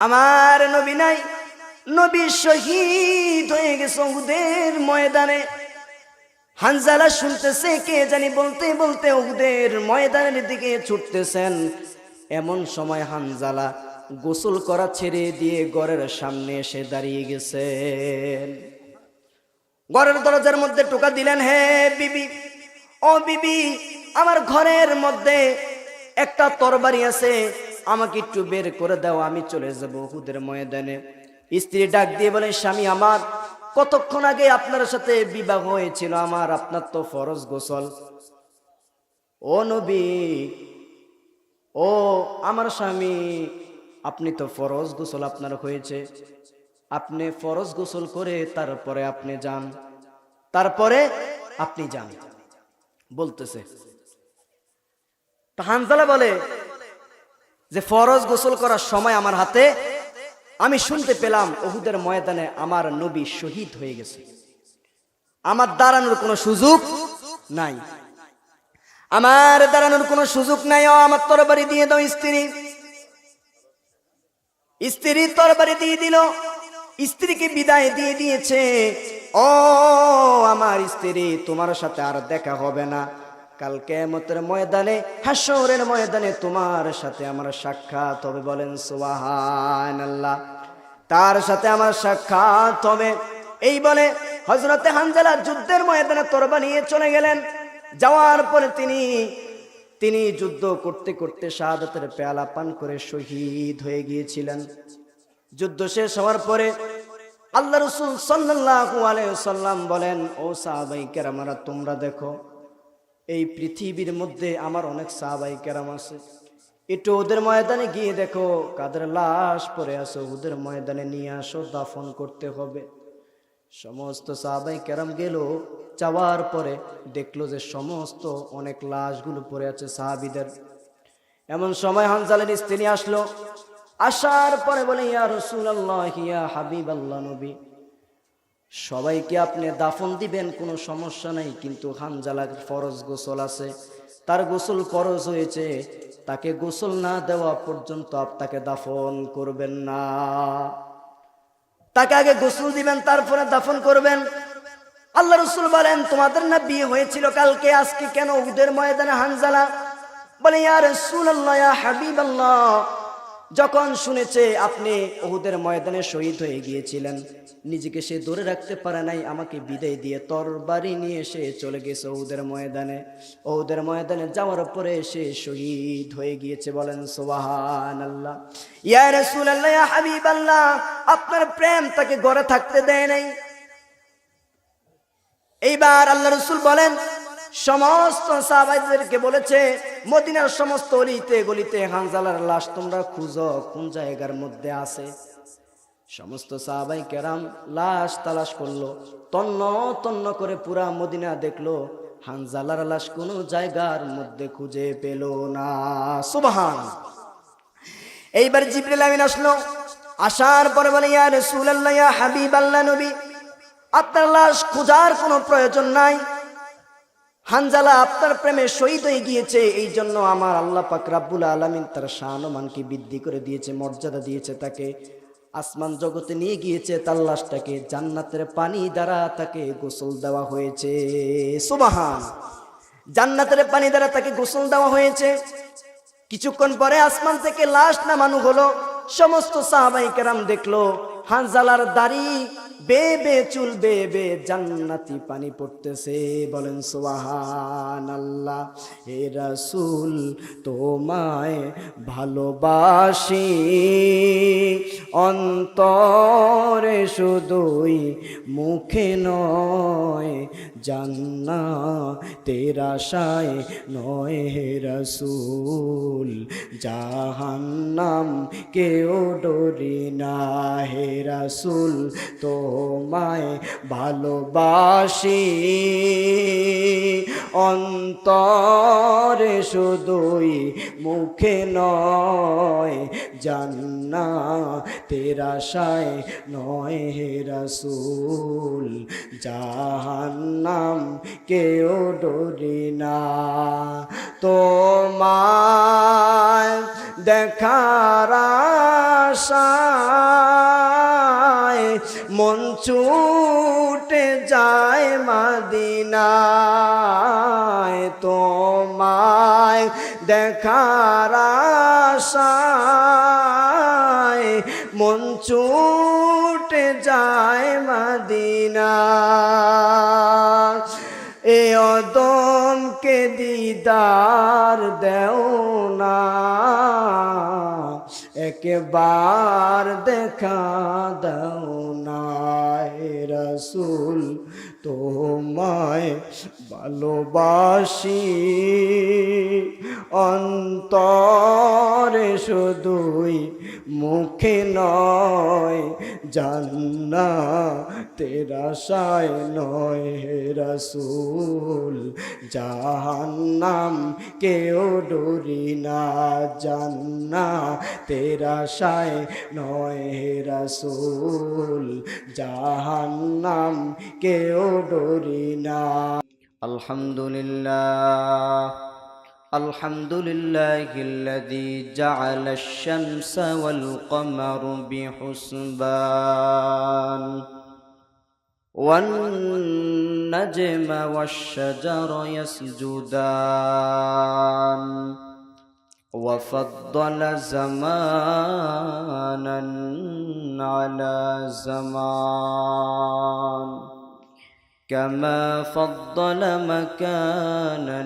আমার নবী নাই, নবী শহীদ হয়ে গেছে উহুদের ময়দানে। হানজালা শুনতেছে, কে জানি বলতে বলতে উহুদের ময়দানের দিকে ছুটতেছেন। এমন সময় হানজালা গোসল করা ছেড়ে দিয়ে ঘরের সামনে এসে দাঁড়িয়ে গেছেন। ঘরের দরজার মধ্যে টোকা দিলেন, হে বিবি, ও বিবি, আমার ঘরের মধ্যে একটা তরবারি আছে, আমাকে একটু বের করে দাও, আমি চলে যাব উহুদের ময়দানে। স্ত্রী ডাক দিয়ে বলেন, স্বামী আমার, কতক্ষণ আগে আপনার সাথে বিবাহ হয়েছিল, আমার আপনার তো ফরজ গোসল। ও নবী, ও আমার স্বামী, আপনি তো ফরজ গোসল আপনার হয়েছে, আপনি ফরজ গোসল করে তারপরে আপনি যান, তারপরে আপনি যান বলতেছে। হানজালা বলে যে ফরজ গোসল করার সময় আমার হাতে, আমি শুনতে পেলাম উহুদের ময়দানে আমার নবী শহীদ হয়ে গেছে, আমার দাঁড়ানোর কোনো সুযোগ নাই, আমার দাঁড়ানোর কোনো সুযোগ নাই। ও আমার তরবারি দিয়ে দাও। স্ত্রী তরবারি দিয়ে দিল, স্ত্রীকে বিদায় দিয়ে দিয়েছে। ও আমার স্ত্রী, তোমার সাথে আর দেখা হবে না, কাল কিয়ামতের ময়দানে, হাসরের ময়দানে তোমার সাথে আমার সাক্ষাৎ হবে। বলেন সুবহানাল্লাহ। তার সাথে আমার সাক্ষাৎ হবে। এই বলে হযরতে হানজালা যুদ্ধের ময়দানে তরবারি নিয়ে চলে গেলেন। যাওয়ার পরে তিনি যুদ্ধ করতে করতে শাহাদাতের পেয়ালা পান করে শহীদ হয়ে গিয়েছিলেন। যুদ্ধ শেষ হওয়ার পরে আল্লাহ রাসূল সাল্লাল্লাহু আলাইহি ওয়াসাল্লাম বলেন, ও সাহাবায়ে কেরামরা, তোমরা দেখো, এই পৃথিবীর মধ্যে আমার অনেক সাহাবায়ে কেরাম আছে, একটু ওদের ময়দানে গিয়ে দেখো কাদের লাশ পড়ে আছে, ওদের ময়দানে নিয়ে আসো, দাফন করতে হবে। সমস্ত সাহাবায়ে কেরাম গেল, যাওয়ার পরে দেখলো যে সমস্ত অনেক লাশগুলো পড়ে আছে সাহাবীদের। এমন সময় হানজালার স্ত্রী আসলো, আসার পরে বলে, ইয়া রাসূলুল্লাহ, ইয়া হাবিবাল্লাহ, নবী, সবাইকে আপনি দাফন দিবেন, কোনো সমস্যা নাই, কিন্তু হানজালার ফরজ গোসল আছে, তার গোসল ফরজ হয়েছে, তাকে গোসল না দেওয়া পর্যন্ত তাকে দাফন করবেন না, তাকে আগে গোসল দিবেন, তারপরে দাফন করবেন। আল্লাহ রাসূল বলেন, তোমাদের না বিয়ে হয়েছিল কালকে, আজকে কেন উহুদের ময়দানে হানজালা? বলে, ইয়া রাসূলুল্লাহ, ইয়া হাবিবাল্লাহ, যখন শুনেছে আপনি উহুদের ময়দানে শহীদ হয়ে গিয়েছিলেন, নিজেকে সে ধরে রাখতে পারে নাই, আমাকে বিদায় দিয়ে তরবারি নিয়ে সে চলে গেছে উহুদের ময়দানে। উহুদের ময়দানে যাওয়ার পরে সে শহীদ হয়ে গিয়েছে। বলেন সুবহানাল্লাহ। ইয়া রাসূলুল্লাহ, ইয়া হাবিবাল্লাহ, আপনার প্রেম তাকে ঘরে থাকতে দেয় নাই। এইবার আল্লাহ রাসূল বলেন, সমস্ত সাহাবাদেরকে বলেছে, মদিনার সমস্ত অলিতে গলিতে হানজালার লাশ তোমরা খুঁজো, কোন জায়গার মধ্যে আছে। সমস্ত সাহাবায়ে কেরাম লাশ তালাশ করলো, তন্ন তন্ন করে পুরা মদিনা দেখলো, হানজালার লাশ কোনো জায়গার মধ্যে খুঁজে পেল না। সুবহানাল্লাহ। এইবার জিবরিল আমিন আসলো, আসার পরে বলে, ইয়া রাসূলুল্লাহ, ইয়া হাবিবাল্লাহ, নবী, আপনার লাশ খোঁজার কোনো প্রয়োজন নাই, হানজালা আপনার প্রেমে শহীদ হয়ে গিয়েছে, এই জন্য আমার আল্লাহ পাক রাব্বুল আলামিন তার শান ও মানকে বৃদ্ধি করে দিয়েছে, মর্যাদা দিয়েছে, তাকে আসমান জগতে নিয়ে গিয়েছে, তার লাশটাকে জান্নাতের পানি দ্বারা তাকে গোসল দেওয়া হয়েছে। সুবহান। জান্নাতের পানি দ্বারা তাকে গোসল দেওয়া হয়েছে। কিছুক্ষণ পরে আসমান থেকে লাশ নামানো হলো। সমস্ত সাহাবায়ে কেরাম দেখলো হানজালার দাড়ি বেবে, চুল বেবে জান্নাতি পানি পড়তেছে। বলেন সুবহানাল্লাহ। হে রাসূল, তোমায় ভালোবাসি অন্তরে, শুধুই মুখে নয়, জান্নাতের আশায় নয়, হে রাসূল, জাহান্নাম কেউ ডরি না, হে রাসূল, তোমায় ভালোবাসি অন্তরে, শুধুই মুখে নয়, জান্নাতের আশায় নয়, হে রাসূল, জাহান্নাম জাহান্নাম কেউ ডরি না। তোমায় দেখার আশায় মন ছুটে যায় মদিনায়। তোমায় দেখার আশায় মন ছুটে যায় মদিনায়। এ অদমকে দিদার দেও না, একবার দেখা দাও না। হে রাসূল তোমায় ভালোবাসি, অন্তরে শুধুই মুখে নয়, জান্নাতের আশায় নয়। হে রাসূল জাহান্নাম কেউ ডরি না, জান্নাতের আশায় নয়। হে রাসূল জাহান্নাম কেউ ডরি না। আলহামদুলিল্লাহ আলহামদুলিল্লাহিল্লাযী জাআলা আশ-শামসা ওয়াল কমারা বিহুসবান ওয়ান নাজমা ওয়াশ-শাজারা ইয়াসজুদান وفضل زمانا على زمان كما فضل مكانا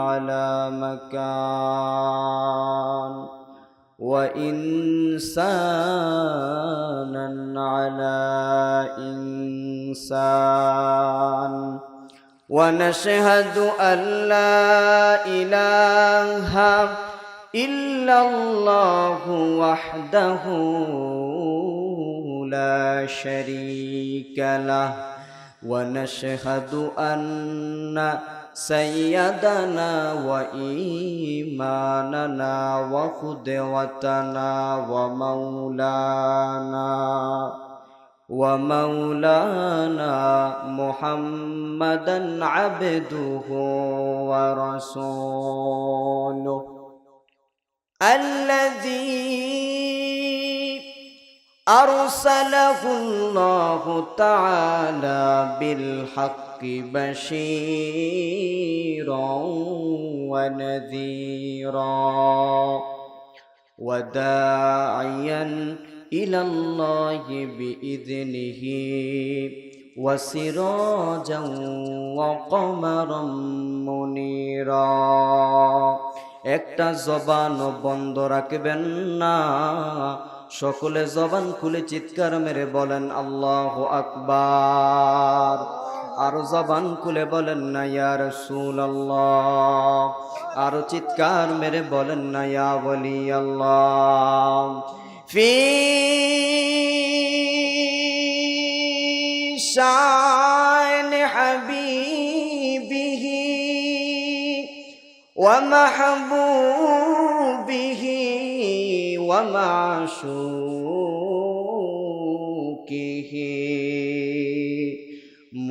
على مكان وإنسانا على إنسان ونشهد أن لا إله إلا الله وحده لا شريك له ونشهد أن سيدنا وإمامنا وقدوتنا ومولانا محمدا عبده ورسوله الذي أرسله الله تعالى بالحق بشيرا ونذيرا وداعيا إلى الله بإذنه وسراجا وقمرا منيرا। একটা জবান বন্ধ রাখবেন না, সকলে জবান খুলে চিৎকার মেরে বলেন আল্লাহু আকবার। আর জবান খুলে বলেন না ইয়া রাসূলুল্লাহ, আর চিৎকার মেরে বলেন না ইয়া ওয়ালি আল্লাহ। في شأن حبيبه ومحبوبه ومعشوقه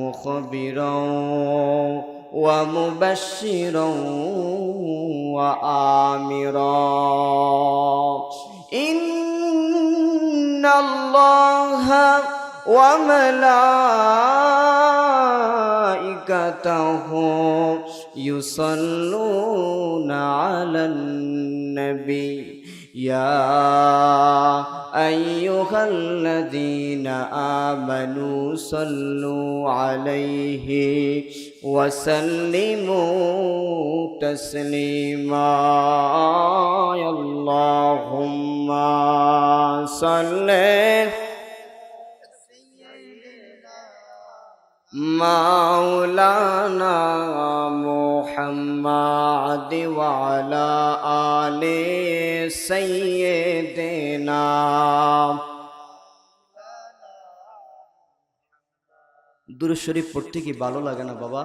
مخبرا ومبشرا وآمرا إن الله وملائكته يصلون على النبي يا أيها الذين آمنوا صلوا عليه وسلموا تسليما اللهم صل مولانا محمد وعلى آل سيدنا। দুরূদ শরীফ পড়তে কি ভালো লাগে না বাবা?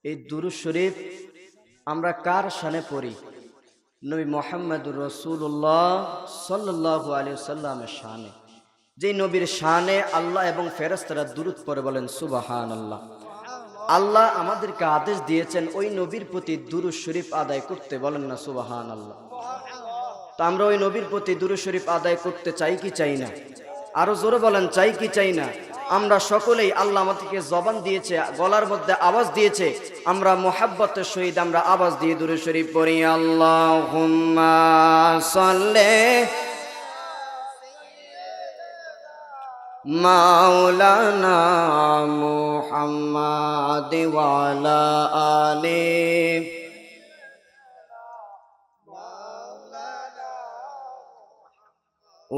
এই দুরূদ শরীফ আমরা কার শানে পড়ি? নবী মুহাম্মদুর রাসূলুল্লাহ সাল্লাল্লাহু আলাইহি ওয়াসাল্লামের শানে। যে নবীর শানে আল্লাহ এবং ফেরেশতারা দুরূদ পড়ে বলেন সুবহানাল্লাহ। আল্লাহ আমাদেরকে আদেশ দিয়েছেন ওই নবীর প্রতি দুরূদ শরীফ আদায় করতে, বলেন না সুবহানাল্লাহ। তো আমরা ওই নবীর প্রতি দুরূদ শরীফ আদায় করতে চাই কি চাই না? আরো জোরে বলেন, চাই কি চাই না? আমরা সকলেই, আল্লাহ আমাদেরকে জবান দিয়েছে, গলার মধ্যে আওয়াজ দিয়েছে, আমরা মুহাব্বতের সহিত আমরা আওয়াজ দিয়ে দুরূদ শরীফ পড়ি। আল্লাহুম্মা সাল্লি মাওলানা মুহাম্মাদ ওয়া আলা আলিহি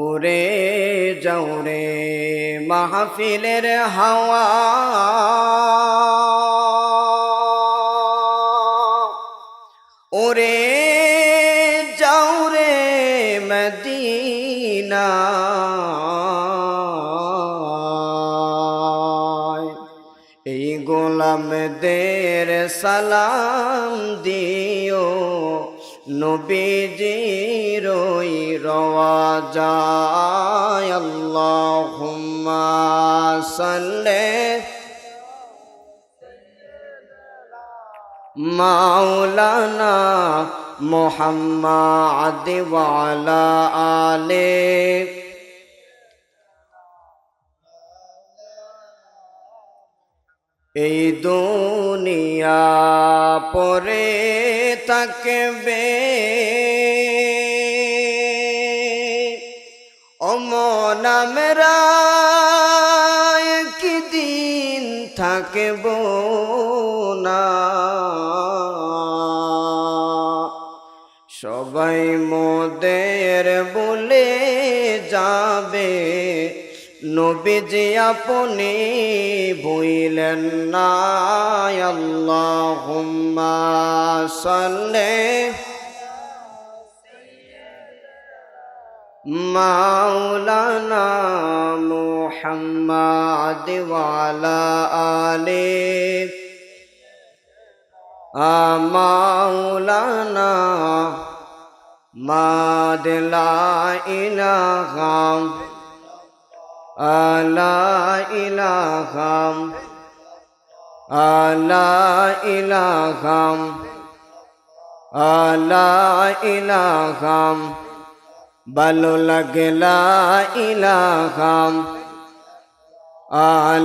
উড়ে যাও রে মাহফিলের হাওয়া, উড়ে যাও রে মদিনা, এই গোলামদের সালাম দিও, নবীজির ওই রওয়াজায়। আল্লাহুম্মা সাল্লি মাওলানা মুহাম্মাদ ওয়া আলা আলিহি এই দুনিয়া পরে থাকবে, অমন আমরা একদিন থাকব না, সবাই মোদের বলে যাবে, নবীজি আপনি ভুইলেন না। আল্লাহুম্মা সাল্লি মাওলানা মুহাম্মাদ ওয়া আলা আলিহি মাওলানা মাদ লা ইলাহা লা ইলাহা লা ইলাহা লা ইলাহা, ভালো লাগে লা ইলাহা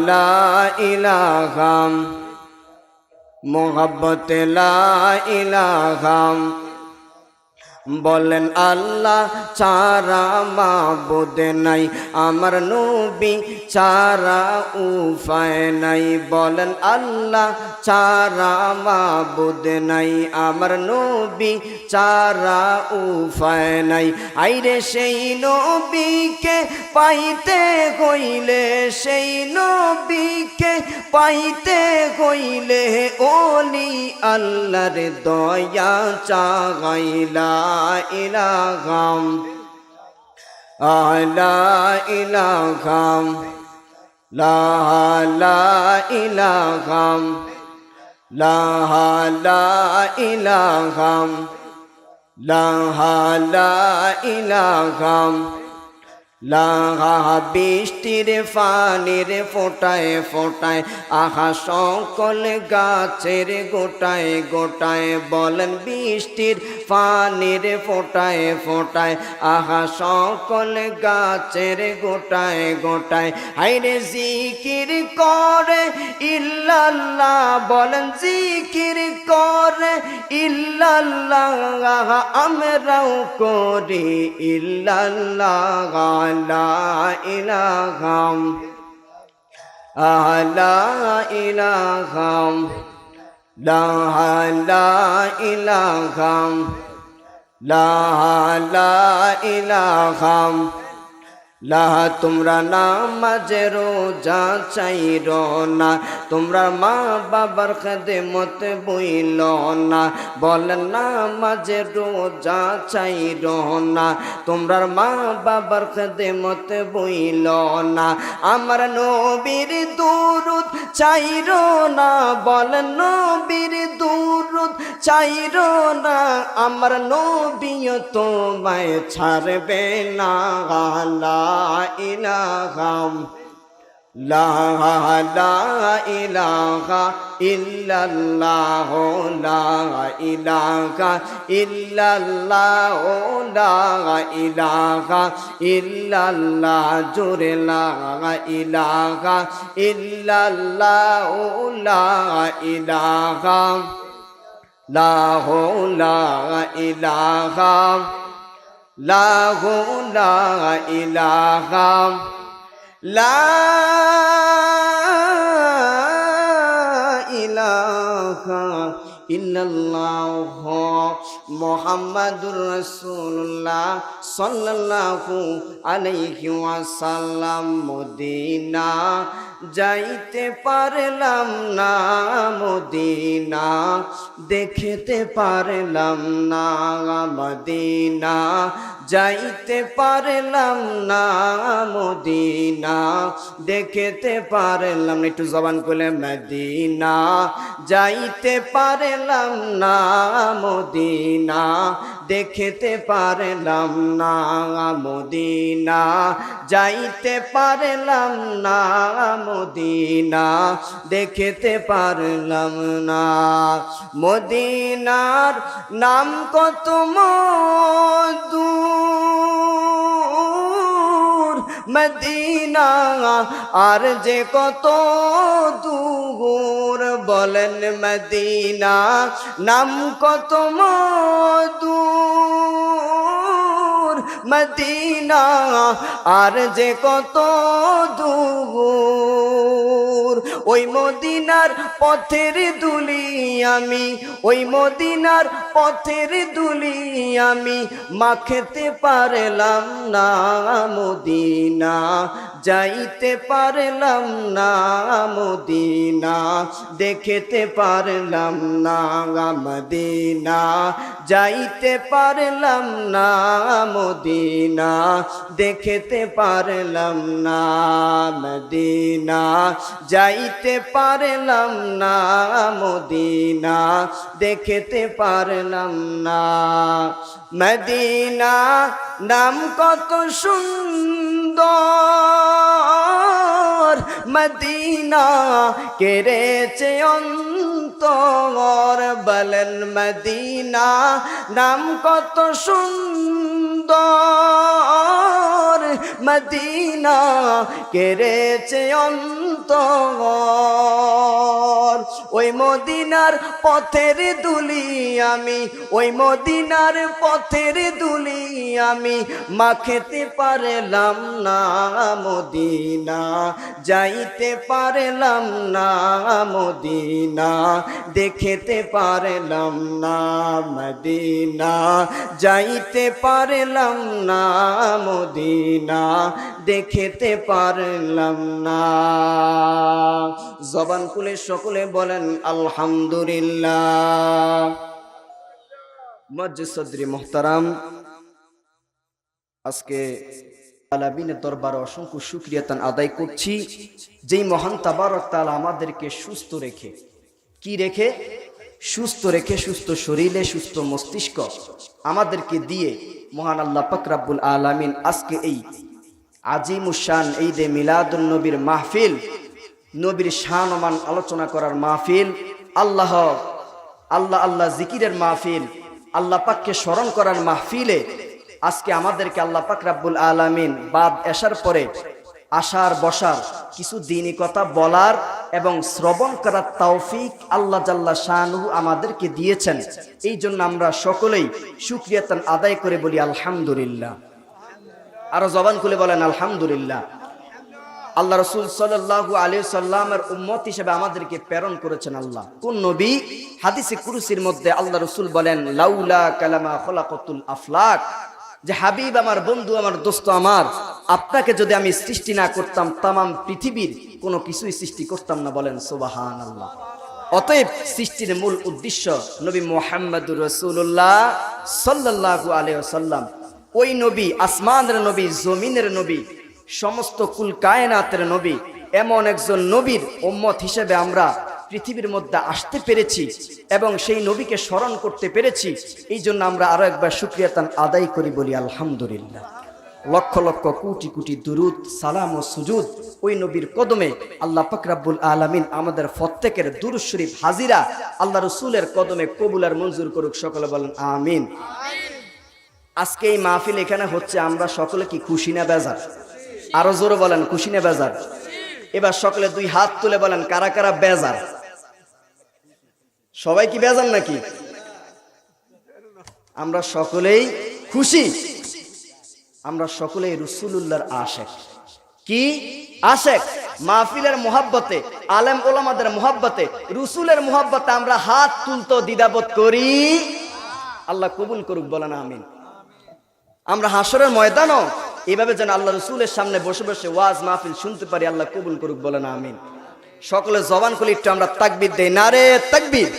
লা ইলাহা, মোহাব্বত লা ইলাহা, বলেন আল্লাহ ছাড়া মাবুদ নাই, আমার নবী ছাড়া উপায় নাই, বলেন আল্লাহ ছাড়া মাবুদ নাই, আমার নবী ছাড়া উপায় নাই। আইরে সেই নবীকে পাইতে হইলে, সেই নবীকে পাইতে হইলে ওলি আল্লাহর দয়া চাগাইলা ইলাহা লা ইলাহা লা ইলাহা লা ইলাহা লা ইলাহা, লাহা বৃষ্টির পানির ফোটায় ফোটায়, আহা সকল গাছের গোটায় গোটায়, বলেন বৃষ্টির পানির ফোটায় ফোটায়, আহা সকল গাছের গোটায় গোটায়, হাইরে জিকির করে ইল্লাল্লাহ, বলেন জিকির করে ইল্লাল্লাহ, আমরাও করি ইল্লাল্লাহ, লা ইলাহা লা ইলাহা লা ইলাহা লা ইলাহা, লা তোমরা নামাজে রোজা চাইর না, তোমরা মা বাবার খেদমত বইল না, বলেন নামাজে রোজা চাইর না, তোমরা মা বাবার খেদমত বইল না, আমার নবীর দুরূদ চাইর না, বলেন নবীর দুরূদ চাইর না, আমার নবীও তোমায় ছাড়বে না, লা ইলাহা লা লা ইলাহা ইল্লাল্লাহ লা ইলাহা ইল্লাল্লাহ লা ইলাহা ইল্লাল্লাহ জোরে লা ইলাহা ইল্লাল্লাহ লা ইলাহা লা ইলাহা লা ইলাহা লা ইলাহা ইল্লাল্লাহ মুহাম্মাদুর রাসূলুল্লাহ সাল্লাল্লাহু আলাইহি ওয়াসাল্লাম। মদিনা যাইতে পারলাম না, মদিনা দেখতে পারলাম না, মদিনা যাইতে পারলাম না, মদিনা দেখতে পারলাম না। একটু জবান খুলে মদিনা যাইতে পারলাম না, মদিনা দেখতে পারলাম না, মদিনা যাইতে পারলাম না, মদিনা দেখতে পারলাম না। মদিনার নাম কত মধুর, মদিনা আর যে কত দূর, বলেন মদিনা নাম কত মধুর, মদিনা আর যে কত দূর। ওই মদিনার পথের দুলি আমি, ওই মদিনার পথের দুলি আমি মাখতে পারলাম না, মদিনা যাইতে পারলাম না, মদিনা দেখতে পারলাম না, মদিনা যাইতে পারলাম না, মদিনা দেখতে পারলাম না, মদিনা যাইতে পারলাম না, মদিনা দেখতে পারলাম না। মদিনা নাম কত সুন্দর, মদিনা কেড়েছে অন্তর, বলেন মদিনা নাম কত সুন্দর, মদিনা কেড়েছে অন্তর। ওই মদিনার পথের দুলি আমি, ওই মদিনার পথের দুলি আমি মাখতে পারলাম না, মদিনা যাইতে পারলাম না, মদিনা দেখতে পারলাম না, মদিনা যাইতে পারলাম না, মদিনা দেখতে পারলাম না। জবান খুলে সকলে বলেন আলহামদুলিল্লাহ। মসজিদ সদরি মোহতারাম, আজকে আলামিনের দরবারে অসংখ্য শুকরিয়া আদায় করছি, যেই মহান তাবারক তাআলা আমাদেরকে সুস্থ রেখে, কি রেখে? সুস্থ রেখে, সুস্থ শরীরে, সুস্থ মস্তিষ্ক আমাদেরকে দিয়ে মহান আল্লাহ পাক রব্বুল আলামিন আজকে এই আজিমুশান ঈদে মিলাদুন নবীর মাহফিল, নবীর শান ও মান আলোচনা করার মাহফিল, আল্লাহ আল্লাহ আল্লাহ জিকিরের মাহফিল, আল্লাহ পাককে স্মরণ করার মাহফিলে আজকে আমাদেরকে আল্লাহ পাক রব্বুল আলামিন বাদ এশার পরে আসার বসার কিছু দ্বীনি কথা বলার এবং শ্রবণ করার তৌফিক আল্লাহ জাল্লা শানুহু আমাদেরকে দিয়েছেন। এই জন্য আমরা সকলেই শুকরিয়া আদায় করে বলি আলহামদুলিল্লাহ। আরো জবান খুলে বলেন আলহামদুলিল্লাহ। আল্লাহ রাসূল সাল্লাল্লাহু আলাইহি সাল্লামের উম্মত হিসেবে আমাদেরকে প্রেরণ করেছেন আল্লাহ। কোন নবী? হাদিসে কুরসির মধ্যে আল্লাহ রাসূল বলেন লাউলা কালামা খলাকাতুল আফলাক, যে হাবিব আমার, বন্ধু আমার, দোস্ত আমার, আপনাকে যদি আমি সৃষ্টি না করতাম তামাম পৃথিবীর কোনো কিছুই সৃষ্টি করতাম না। বলেন সুবহানাল্লাহ। অতএব সৃষ্টির মূল উদ্দেশ্য নবী মুহাম্মদুর রাসূলুল্লাহ সাল্লাল্লাহু আলাইহি ওয়াসাল্লাম, ওই নবী, আসমানের নবী, জমিনের নবী, সমস্ত কুল কায়নাতের নবী, এমন একজন নবীর উম্মত হিসেবে আমরা পৃথিবীর মধ্যে আসতে পেরেছি এবং সেই নবীকে স্মরণ করতে পেরেছি। এই জন্য আমরা আরো একবার শুকরিয়া আদায় করি, বলি আলহামদুলিল্লাহ। লক্ষ লক্ষ কোটি কোটি দুরুদ সালাম ও সুজুদ ওই নবীর কদমে। আল্লাহ পাক রব্বুল আলামিন আমাদের প্রত্যেকের দুরূদ শরীফ হাজিরা আল্লাহ রাসূলের কদমে কবুল আর মঞ্জুর করুক, সকলে বলেন আমিন। আজকে এই মাহফিল এখানে হচ্ছে, আমরা সকলে কি খুশি না বেজার? আরো জোরে বলেন খুশি না বেজার? এবার সকলে দুই হাত তুলে বলেন কারা কারা বেজার? সবাই কি বেজার নাকি? আমরা সকলেই খুশি, আমরা সকলেই রাসূলুল্লাহর আশিক। কি আশিক? মাহফিলের মুহাব্বতে, আলেম ওলামাদের মুহাব্বতে, রাসূলের মুহাব্বতে আমরা হাত তুলতে দ্বিধাবোধ করি। আল্লাহ কবুল করুক, বলেন আমিন। আমরা হাসরের ময়দানও এভাবে যেন আল্লাহ রাসূলের সামনে বসে বসে ওয়াজ মাহফিল শুনতে পারি, আল্লাহ কবুল করুক, বলেন আমিন। সকলে জবান খুলে একটু আমরা তাকবীর দেই, নারে তাকবীর,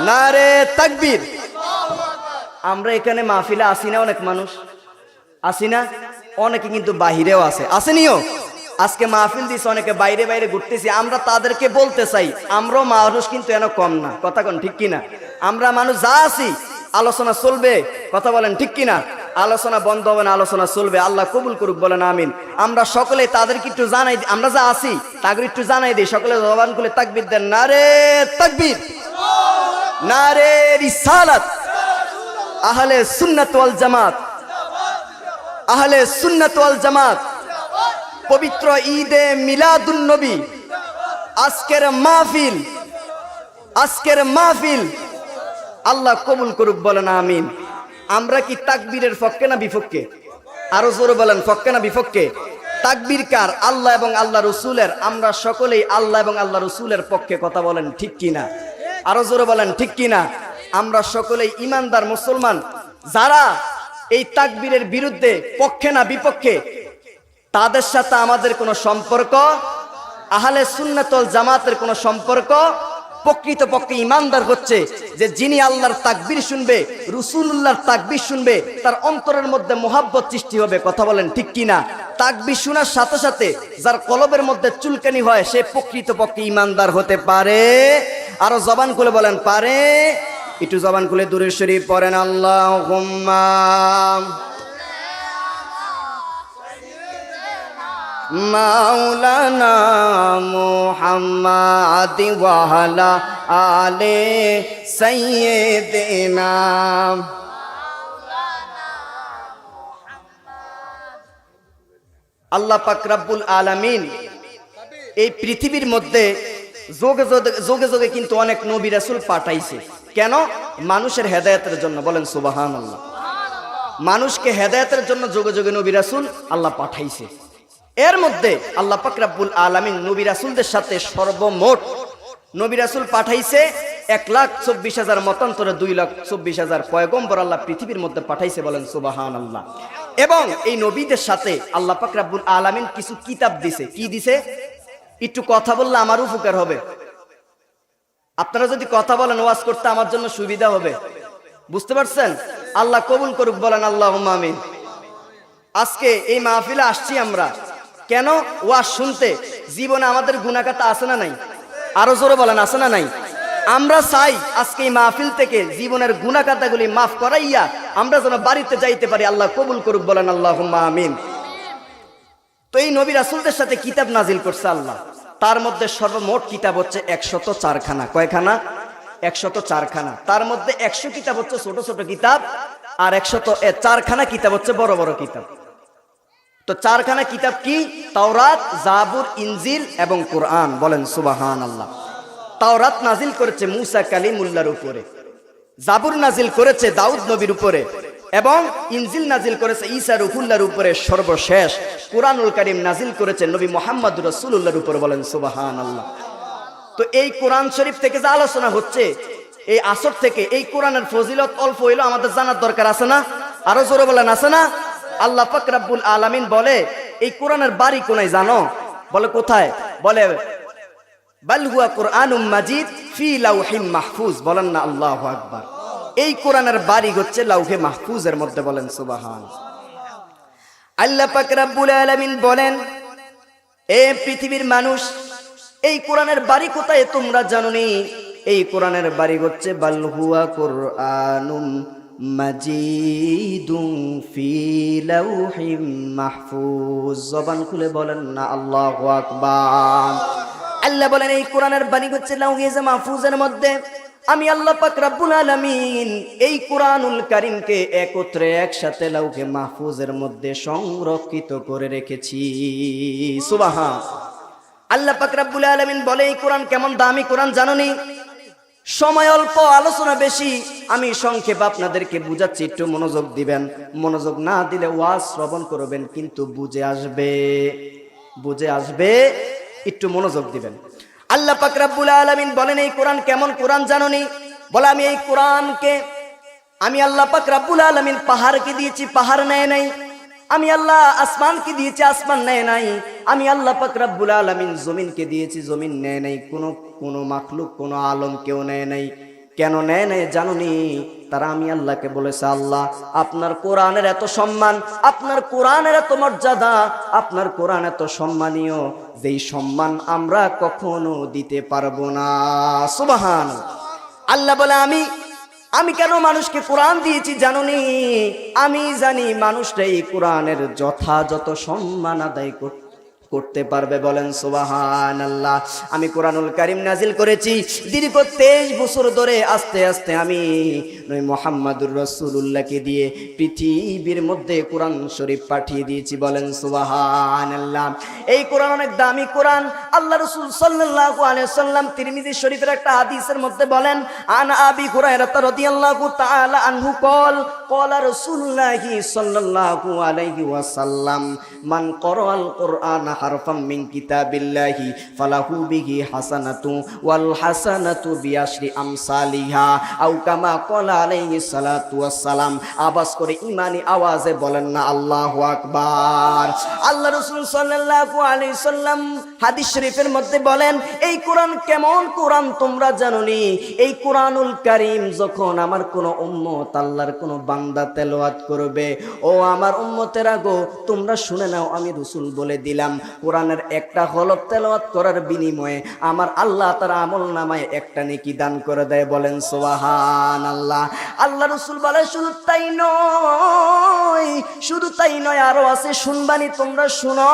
নারে তাকবীর। আমরা এখানে মাহফিলে আসি না, অনেক মানুষ আসি না, অনেকে কিন্তু বাহিরেও আছে, আসেনিও। আজকে মাহফিল দিছে, অনেকে বাইরে বাইরে ঘুরতেছি। আমরা তাদেরকে বলতে চাই, আমরাও মানুষ কিন্তু এন কম না, কথা কোন ঠিক কিনা? আমরা মানুষ যা আছি, আলোচনা চলবে, কথা বলেন ঠিক কিনা? আলোচনা বন্ধ হবে না, আলোচনা চলবে, আল্লাহ কবুল করুক, বলেন আমিন। আমরা সকলে তাদেরকে একটু জানাই দিই, আমরা যা আছি তাকে একটু জানাই দিই, সকলে জবান খুলে তাকবীর দেন, নারে তাকবীর, নারে রিসালাত, আহলে সুন্নাত ওয়াল জামাত, আহলে সুন্নাত ওয়াল জামাত। পবিত্র ঈদে মিলাদুন নবী, আজকের মাহফিল, আজকের মাহফিল আল্লাহ কবুল করুক, বলেন আমিন। আমরা কি তাকবীরের পক্ষে না বিপক্ষে? আরো জোরে বলেন, পক্ষে না বিপক্ষে? তাকবীর কার? আল্লাহ এবং আল্লাহ রাসূলের। আমরা সকলেই আল্লাহ এবং আল্লাহ রাসূলের পক্ষে, কথা বলেন ঠিক কিনা? আরো জোরে বলেন ঠিক কিনা? আমরা সকলেই ইমানদার মুসলমান। যারা এই তাকবীরের বিরুদ্ধে, পক্ষে না বিপক্ষে, তাদের সাথে আমাদের কোনো সম্পর্ক, আহলে সুন্নাত ওয়াল জামাতের কোনো সম্পর্ক। প্রকৃতপক্ষে ইমানদার হচ্ছে যে যিনি আল্লাহর তাকবীর শুনবে, রাসূলুল্লাহর তাকবীর শুনবে, তার অন্তরের মধ্যে মোহাব্বত সৃষ্টি হবে, কথা বলেন ঠিক কিনা? তাকবীর শোনার সাথে সাথে যার কলবের মধ্যে চুলকানি হয়, সে প্রকৃতপক্ষে ইমানদার হতে পারে। আরো জবান খুলে বলেন পারে। একটু জবান খুলে দুরূদ শরীফ পড়েন, আল্লাহুম্মা মাওলানা মুহাম্মাদ ওয়া আলা আলে সাইয়্যিদিনা। আল্লাহ পাক রব্বুল আলামিন এই পৃথিবীর মধ্যে যোগে যোগে যোগে কিন্তু অনেক নবী রাসূল পাঠাইছে। কেন? মানুষের হেদায়েতের জন্য, বলেন সুবহানাল্লাহ। মানুষকে হেদায়েতের জন্য যোগে যোগে নবী রাসূল আল্লাহ পাঠাইছে। এর মধ্যে আল্লাহ পাক রব্বুল আলামিন নবী রাসূলদের সাথে সর্বমোট নবী রাসূল পাঠাইছে 1,24,000 মতান্তরে 2,24,000 পয়গম্বর আল্লাহ পৃথিবীর মধ্যে পাঠাইছে, বলেন সুবহানাল্লাহ। এবং এই নবীদের সাথে আল্লাহ পাক রব্বুল আলামিন কিছু কিতাব দিছে। কি দিছে? একটু কথা বললে আমার উপকার হবে। আপনারা যদি কথা বলেন, ওয়াজ করতে আমার জন্য সুবিধা হবে, বুঝতে পারছেন? আল্লাহ কবুল করুক, বলেন আল্লাহুম্মা আমিন। আজকে এই মাহফিলে আসছি আমরা কেন? ওয়াজ শুনতে। জীবনে আমাদের গুনাহগাতা আছে না নাই? আরো জোরে বলেন, আছে না নাই? আমরা চাই আজকে এই মাহফিল থেকে জীবনের গুনাহগাতাগুলি মাফ করাইয়া আমরা যেন বাড়িতে যাইতে পারি। আল্লাহ কবুল করুক, বলেন আল্লাহুম্মা আমিন। তো এই নবী রাসূলদের সাথে কিতাব নাজিল করছে আল্লাহ। তার মধ্যে সর্বমোট কিতাব হচ্ছে 104 খানা। কয়খানা? 104 খানা। তার মধ্যে 100 কিতাব হচ্ছে ছোট ছোট কিতাব, আর 104 খানা কিতাব হচ্ছে বড় বড় কিতাব। তো 4 খানা কিতাব কি? তাওরাত, জাবুর, ইনজিল এবং কোরআন, বলেন সুবহানাল্লাহ। তাওরাত নাজিল করেছে মুসা কালিমুল্লাহর উপরে, জাবুর নাজিল করেছে দাউদ নবীর উপরে, এবং ইনজিল নাজিল করেছে ঈসা রূহুল্লাহর উপরে। সর্বশেষ কুরআনুল কারীম নাজিল করেছে নবী মুহাম্মদ রাসূলুল্লাহর উপরে, বলেন সুবহানাল্লাহ। তো এই কোরআন শরীফ থেকে যে আলোচনা হচ্ছে, এই আসর থেকে এই কোরআনের ফজিলত অল্প হইলেও আমাদের জানার দরকার আছে না? আরো জোরে বলেন, আছে না? আল্লাহ পাক রব্বুল আলামিন বলে এই কোরআনের বাড়ি কোনায় জানো? বলে কোথায়? বলে বাল হুয়া কুরআনুম মাজিদ ফি লাউহিম মাহফুজ, বলেন না আল্লাহু আকবার। এই কোরআনের বাড়ি হচ্ছে লাউহে মাহফুজের মধ্যে, বলেন সুবহানাল্লাহ। আল্লাহ পাক রব্বুল আলামিন বলেন, এ পৃথিবীর মানুষ, এই কোরআনের বাড়ি কোথায় তোমরা জানোনি? এই কোরআনের বাড়ি হচ্ছে বাল হুয়া কুরআনুম মাজিদুন ফি লাউহিম মাহফুজ। জবান খুলে বলেন না আল্লাহু আকবার। আল্লাহ বলেন এই কোরআনের বাণী হচ্ছে লাউহে মাহফুজের মধ্যে আমি আল্লাহ পাক রব্বুল আলামিন এই কোরআনুল কারীমকে একত্রে একসাথে লাউহে মাহফুজের মধ্যে সংরক্ষিত করে রেখেছি। সুবহান আল্লাহ পাক রব্বুল আলামিন বলে এই কোরআন কেমন দামি কোরআন জানোনি? সময় অল্প, আলোচনা বেশি, আমি সংক্ষেপে আপনাদেরকে বুঝাচ্ছি, একটু মনোযোগ দিবেন। মনোযোগ না দিলে ওয়াজ শ্রবণ করবেন কিন্তু বুঝে আসবে, একটু মনোযোগ দিবেন। আল্লাহ পাক রব্বুল আলামিন বলেন এই কোরআন কেমন কোরআন জানোনি? বলে আমি এই কোরআনকে আমি আল্লাহ পাক রব্বুল আলামিন পাহাড়কে দিয়েছি, পাহাড় নেয় নাই। আমি আল্লাহ আসমানকে দিয়েছি, আসমান নেয় নাই। আমি আল্লাহ পাক রব্বুল আলামিন জমিনকে দিয়েছি, জমিন নেয় নাই। কোনো মাখলুক, কোনো আলম কেউ নেয় নাই। কেন নেয় নাই জানোনি? তারা আমি আল্লাহকে বলেছে আল্লাহ আপনার কোরআনের এত সম্মান, আপনার কোরআনের এত মর্যাদা, আপনার কোরআন এত সম্মানীয়, যেই সম্মান আমরা কখনো দিতে পারবো না। সুবহান আল্লাহ বলে আমি কেন মানুষকে কোরআন দিয়েছি জানোনি? আমি জানি মানুষটা এই কোরআনের যথাযথ সম্মান আদায় করতে পারবে। বলেন সুবহানাল্লাহ। আমি কোরআনুল কারীম নাজিল করেছি দীর্ঘ 23 বছর ধরে। আস্তে আস্তে আমি নবী মুহাম্মদুর রাসূলুল্লাহকে দিয়ে পৃথিবীর মধ্যে কোরআন শরীফ পাঠিয়ে দিয়েছি। বলেন সুবহানাল্লাহ। এই কোরআন অনেক দামি কোরআন। আল্লাহ রাসূল সাল্লাল্লাহু আলাইহি ওয়াসাল্লাম তিরমিজি শরীফের একটা হাদিসের মধ্যে বলেন আন আবি হুরায়রা রাদিয়াল্লাহু তাআলা আনহু ক্বালা রাসূলুল্লাহি সাল্লাল্লাহু আলাইহি ওয়াসাল্লাম মান ক্বারাআল কুরআন হারফাম মিন কিতাবিল্লাহি ফালাহু বিহি হাসানাতু ওয়াল হাসানাতু বিআশরি আমসালিহা আও কামা ক্বালা আলাইহি সালাতু ওয়াসসালাম। আওয়াজ করে ঈমানি আওয়াজে বলেন না আল্লাহু আকবার। আল্লাহ রাসূল সাল্লাল্লাহু আলাইহি সাল্লাম হাদিস শরীফের মধ্যে বলেন এই কোরআন কেমন কোরআন তোমরা জানোনি? এই কোরআনুল কারীম যখন আমার কোন উম্মত আল্লাহর কোন বান্দা তেলাওয়াত করবে, ও আমার উম্মতেরা গো তোমরা শুনে নাও, আমি রাসূল বলে দিলাম কোরআনের একটা হরফ তেলাওয়াত করার বিনিময়ে আমার আল্লাহ তার আমলনামায় একটা নেকি দান করে দেয়। বলেন সুবহানাল্লাহ। আল্লাহ রাসূল বলে শুধু তাই নয় আরো আছে, শুনবানি তোমরা শুনো।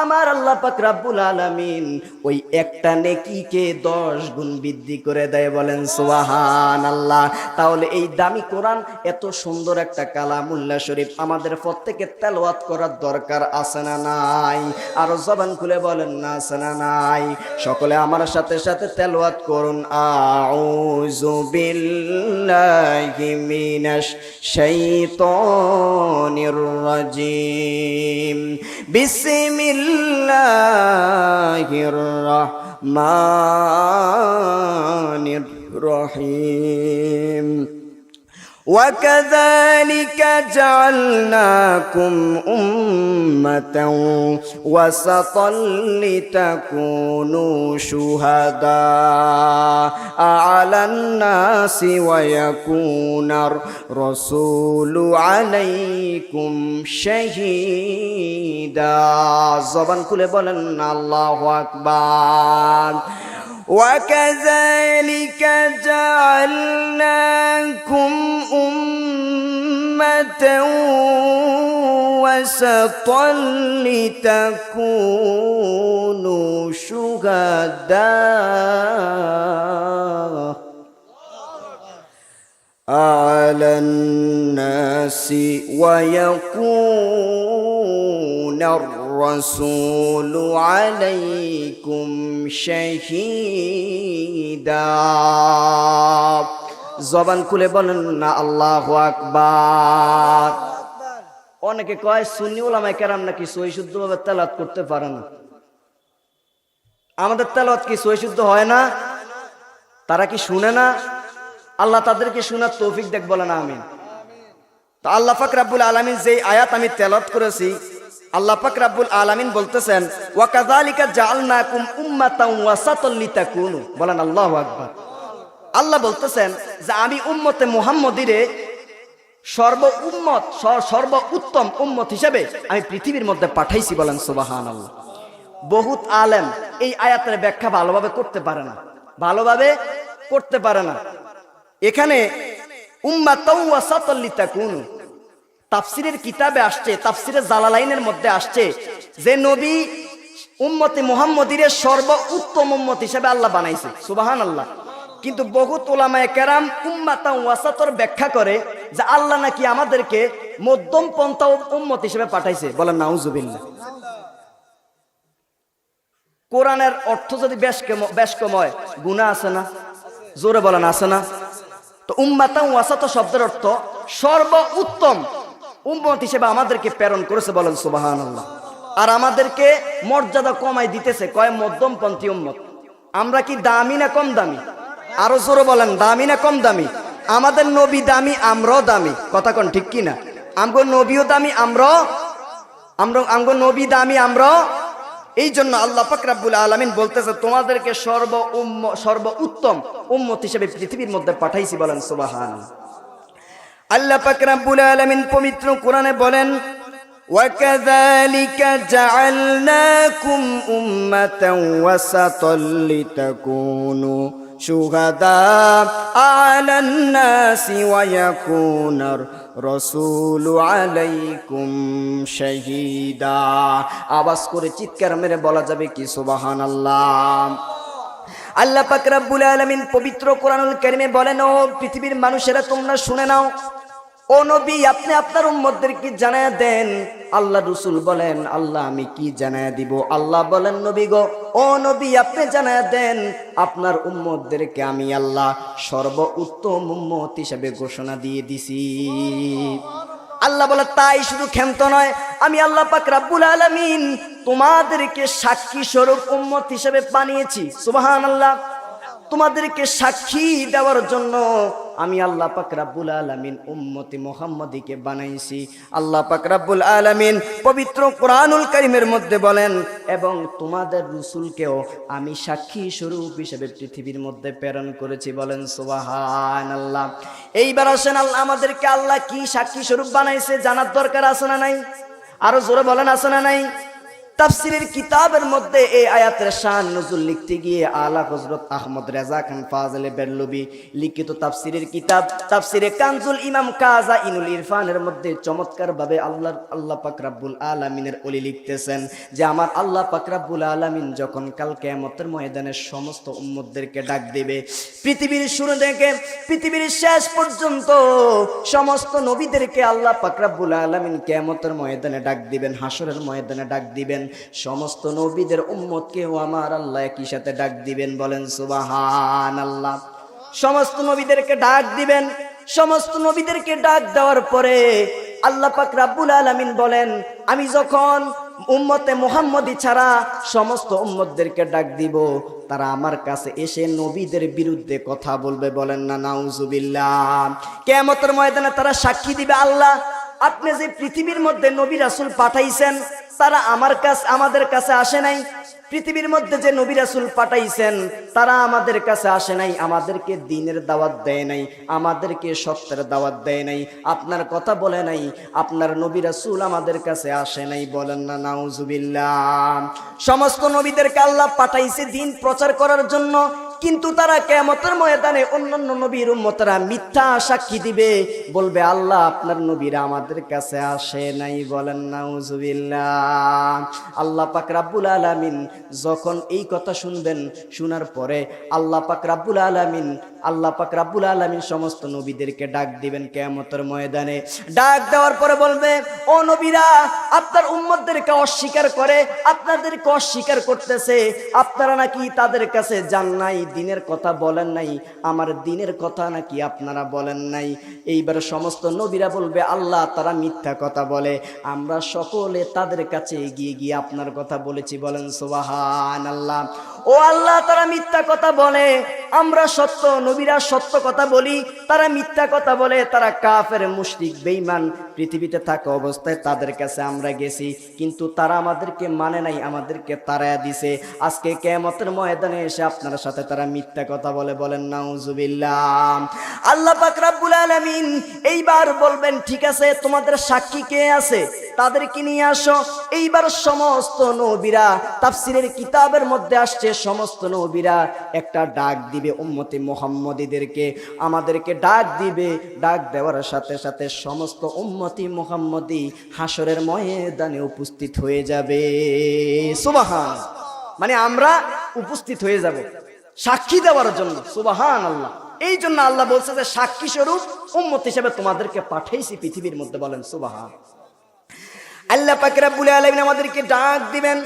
আমার আল্লাহ পাক রব্বুল আলামিন ওই একটা নেকিকে 10 গুণ বৃদ্ধি করে দেয়। বলেন সুবহানাল্লাহ। তাহলে এই দামি কোরআন, এত সুন্দর একটা কালামুল্লাহ শরীফ আমাদের প্রত্যেকের তেলাওয়াত করার দরকার আছে না নাই? আর জবান খুলে বলেন না আছে না নাই? সকলে আমার সাথে সাথে তেলাওয়াত করুন আউযু বিল্লাহি মিনাশ শাইতানির রাজিম বিসমিল্লাহির রাহমানির রহিম وكذلك جعلناكم أمة وسطا لتكونوا شهداء على الناس ويكون الرسول عليكم شهيدا। জবান খুলে বলেন আল্লাহু আকবার। وكذلك جعلناكم أمة وسطا لتكونوا شهداء على الناس ويكون الرسول عليكم شهيدا। জবান খুলে বলেন না আল্লাহু আকবার। অনেকে কয় সুন্নি উলামায়ে কেরাম নাকি সহিহ শুদ্ধভাবে তেলাওয়াত করতে পারে না। আমাদের তেলাওয়াত কি সহিহ শুদ্ধ হয় না? তারা কি শুনে না? আল্লাহ তাদেরকে শোনার তৌফিক দেখ, বলেন আমিন। তো আল্লাহ পাক রব্বুল আলামিন যেই আয়াত আমি তেলাওয়াত করেছি, আল্লাহ পাক রব্বুল আলামিন বলতেছেন ওয়া কাযালিকা জাআলনাকুম উম্মাতান ওয়াসাতাল লিতাকুনু। বলেন আল্লাহু আকবার। আল্লাহ বলতেছেন যে আমি উম্মতে মুহাম্মদীরে সর্ব উত্তম উম্মত হিসেবে আমি পৃথিবীর মধ্যে পাঠাইছি। বলেন সুবহানাল্লাহ। বহুত আলেম এই আয়াতের ব্যাখ্যা ভালোভাবে করতে পারে না। এখানে উম্মাতাও ওয়াসাতাল লিতাকুনু। তাফসিরের কিতাবে আসছে, তাফসিরে জালালাইনের মধ্যে আসছে যে নবী উম্মতে মুহাম্মদীর সর্বোত্তম উম্মত হিসেবে আল্লাহ বানাইছে, সুবহানাল্লাহ। কিন্তু বহুত উলামায়ে কেরাম উম্মাতাও ওয়াসাতর ব্যাখ্যা করে যে আল্লাহ নাকি আমাদেরকে মধ্যম পন্থা উম্মত হিসেবে পাঠাইছে, বলেন নাউজুবিল্লাহ। কোরআনের অর্থ যদি বেশ কম হয়, গুনাহ আছে না? জোরে বলেন আছে না? তো উম্মাতাও ওয়াসাত শব্দের অর্থ সর্বোত্তম উম্মত হিসেবে আমাদেরকে প্রেরণ করেছে, বলেন সুবহানাল্লাহ। আর আমাদেরকে মর্যাদা কমাই দিতেছে, কয় মধ্যমপন্থী উম্মত। আমরা কি দামি না কম দামি? আরো জোরে বলেন, দামি না কম দামি? আমাদের নবী দামি, আমরাও দামি, কথা কোন ঠিক কি না? আমগো নবীও দামি, আমগো নবী দামি, আমরাও। এই জন্য আল্লাহ পাক রব্বুল আলামিন বলতেছে তোমাদেরকে সর্বোত্তম উম্মত হিসেবে পৃথিবীর মধ্যে পাঠাইছি, বলেন সুবহানাল্লাহ। আল্লাহ পাক রব্বুল আলামিন পবিত্র কোরআনে বলেন وَكَذَلِكَ جَعَلْنَاكُمْ أُمَّةً وَسَطًا لِتَكُونُوا شُهَدَاءَ عَلَى النَّاسِ وَيَكُونَ الرَّسُولُ عَلَيْكُمْ شَهِيدًا। আওয়াজ করে চিৎকার মেরে বলা যাবে কি সুবহানাল্লাহ। আল্লাহ পাক রব্বুল আলামিন পবিত্র কোরআনুল কারীমে বলেন, ও পৃথিবীর মানুষেরা তোমরা শুনে নাও, ও নবী আপনি আপনার উম্মতদেরকে জানায়া দেন। আল্লাহ রাসূল বলেন আল্লাহ আমি কি জানায়া দিব? আল্লাহ বলেন নবী গো, ও নবী আপনি জানায়া দেন আপনার উম্মতদেরকে আমি আল্লাহ সর্বোত্তম উম্মত হিসেবে ঘোষণা দিয়ে দিছি। আল্লাহ বলে তাই শুধু ক্ষান্ত নয়, আমি আল্লাহ পাক রব্বুল আলামিন তোমাদেরকে সাক্ষী স্বরূপ উম্মত হিসেবে বানিয়েছি, সুবহানাল্লাহ। তোমাদেরকে সাক্ষী দেওয়ার জন্য আমি আল্লাহ পাক রব্বুল আলামিন উম্মতি মুহাম্মাদীকে বানাইছি। আল্লাহ পাক রব্বুল আলামিন পবিত্র কোরআনুল কারীমের মধ্যে বলেন এবং তোমাদের রাসূলকেও আমি সাক্ষী স্বরূপ হিসেবে পৃথিবীর মধ্যে প্রেরণ করেছি, বলেন সুবহানাল্লাহ। এইবার আসেন আল্লাহ আমাদেরকে আল্লাহ কি সাক্ষী স্বরূপ বানাইছে জানার দরকার আছে না নাই? আরো জোরে বলেন আছে না নাই? তাফসিরের কিতাবের মধ্যে এই আয়াতের শান নজুল লিখতে গিয়ে আলা হযরত আহমদ রেজা খান ফাজলে বেরলভী লিখিত তাফসিরের কিতাব তাফসিরে কানজুল ইমাম কাজা ইনুল ইরফানের মধ্যে চমৎকার ভাবে আল্লাহ পাক রব্বুল আলামিনের ওলি লিখতেছেন যে আমার আল্লাহ পাক রব্বুল আলামিন যখন কাল কিয়ামতের ময়দানে সমস্ত উম্মতদেরকে ডাক দিবে, পৃথিবীর শুরু থেকে পৃথিবীর শেষ পর্যন্ত সমস্ত নবীদেরকে আল্লাহ পাক রব্বুল আলামিন কিয়ামতের ময়দানে ডাক দিবেন, হাসরের ময়দানে ডাক দিবেন। সমস্ত নবীদের উম্মতকেও আমার আল্লাহ একই সাথে ডাক দিবেন, বলেন সুবহানাল্লাহ। সমস্ত নবীদেরকে ডাক দিবেন। সমস্ত নবীদেরকে ডাক দেওয়ার পরে আল্লাহ পাক রব্বুল আলামিন বলেন আমি যখন উম্মতে মুহাম্মদী ছাড়া সমস্ত উম্মতদেরকে ডাক দিব, তারা আমার কাছে এসে নবীদের বিরুদ্ধে কথা বলবে, বলেন না নাউজুবিল্লাহ। কিয়ামতের ময়দানে তারা সাক্ষী দিবে আল্লাহ আপনি যে পৃথিবীর মধ্যে নবী রাসূল পাঠাইছেন তারা আমাদের কাছে আসে নাই। পৃথিবীর মধ্যে যে নবী রাসূল পাঠাইছেন তারা আমাদের কাছে আসে নাই, আমাদেরকে দ্বীনের দাওয়াত দেয় নাই, আমাদেরকে সত্যের দাওয়াত দেয় নাই, আপনার কথা বলে নাই, আপনার নবী রাসূল আমাদের কাছে আসে নাই, বলেন না নাউজুবিল্লাহ। সমস্ত নবীদেরকে আল্লাহ পাঠাইছে দ্বীন প্রচার করার জন্য, কিন্তু তারা কিয়ামতের ময়দানে অন্যান্য নবীর উম্মতরা মিথ্যা সাক্ষী দিবে, বলবে আল্লাহ আপনার নবীরা আমাদের কাছে আসে নাই, বলেন নাউজুবিল্লাহ। আল্লাহ পাক রব্বুল আলামিন যখন এই কথা শুনবেন, শোনার পরে আল্লাহ পাক রব্বুল আলামিন সমস্ত নবীদেরকে ডাক দিবেন কিয়ামতের ময়দানে। ডাক দেওয়ার পরে বলবে ও নবীরা আপনার উম্মতদেরকে অস্বীকার করে, আপনাদেরকে অস্বীকার করতেছে, আপনারা নাকি তাদের কাছে যান নাই, দ্বীনের কথা বলেন নাই, আমার দ্বীনের কথা নাকি আপনারা বলেন নাই। এইবার সমস্ত নবীরা বলবে আল্লাহ তারা মিথ্যা কথা বলে, আমরা সকলে তাদের কাছে এগিয়ে গিয়ে আপনার কথা বলেছি, বলেন সুবহানাল্লাহ। ও আল্লাহ তারা মিথ্যা কথা বলে, আমরা সত্য, নবীরা সত্য কথা বলি, তারা মিথ্যা কথা বলে, তারা কাফের মুশরিক বেঈমান, পৃথিবীতে থাকা অবস্থায় তাদের কাছে আমরা গেছি কিন্তু তারা আমাদেরকে মানে নাই, আমাদেরকে তাড়ায়া দিছে। আজকে কিয়ামতের ময়দানে এসে আপনার সাথে তারা মিথ্যা কথা বলে, বলেন নাউজুবিল্লাহ। আল্লাহ পাক রব্বুল আলামিন এইবার বলবেন ঠিক আছে তোমাদের সাক্ষী কে আছে? তাদেরকে নিয়ে আসো। এইবার সমস্ত নবীরা, তাফসীরের কিতাবের মধ্যে আসছে সমস্ত নবীরা একটা ডাক দিবে উম্মতে মুহাম্মদীদেরকে, আমাদেরকে ডাক দিবে। ডাক দেওয়ার সাথে সাথে সমস্ত উম্মতি মুহাম্মদী হাসরের ময়দানে উপস্থিত হয়ে যাবে। সুবহান, মানে আমরা উপস্থিত হয়ে যাব সাক্ষী দেওয়ার জন্য। সুবহানাল্লাহ। এই জন্য আল্লাহ বলছে যে সাক্ষী স্বরূপ উম্মত হিসেবে তোমাদেরকে পাঠাইছি পৃথিবীর মধ্যে। বলেন সুবহান। আল্লাহ পাক রব্বুল আলামিন আমাদেরকে ডাক দিবেন।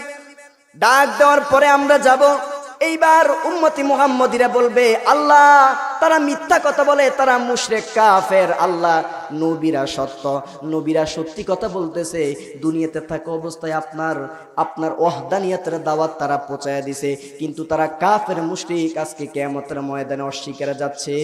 ডাক দেওয়ার পরে আমরা যাব। এইবার উম্মতি মুহাম্মদীরা বলবে, আল্লাহ তারা মিথ্যা কথা বলে, তারা মুশরিক কাফের। আল্লাহ নবীরা সত্য, নবীরা সত্যি কথা বলতেছে। দুনিয়াতে থাকা অবস্থায় আপনার ওয়াহদানিয়তের দাওয়াত তারা পৌঁছায় দিছে, কিন্তু তারা কাফের মুশরিক। আজকে কিয়ামতের ময়দানে অস্বীকার যাচ্ছে।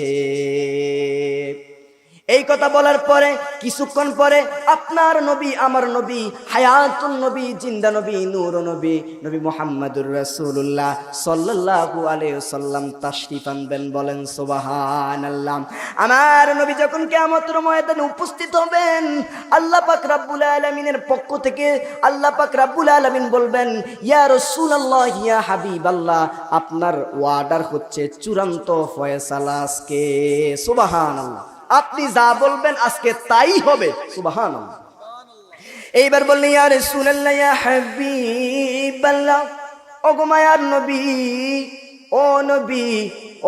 এই কথা বলার পরে কিছুক্ষণ পরে আপনার নবী, আমার নবী, হায়াতুন নবী, জিন্দা নবী, নূর নবী, নবী মুহাম্মদুর রাসূলুল্লাহ সাল্লাল্লাহু আলাইহি ওয়াসাল্লাম তাশরীফ আনবেন। বলেন সুবহানাল্লাহ। আমার নবী যখন কিয়ামতের ময়দানে উপস্থিত হবেন, আল্লাহ পাক রব্বুল আলামিনের পক্ষ থেকে আল্লাহ পাক রব্বুল আলামিন বলবেন, ইয়া রাসূলুল্লাহ, ইয়া হাবিবাল্লাহ, আপনার ওয়ার্ডার হচ্ছে চূড়ান্ত ফয়সালা আজকে। সুবহানাল্লাহ। আপনি যা বলবেন আজকে তাই হবে। সুবহানাল্লাহ। এইবার বললেন, ইয়া রাসূলুল্লাহ, ইয়া হাবিবাল্লাহ, ওগো মায়ার নবী, ও নবী,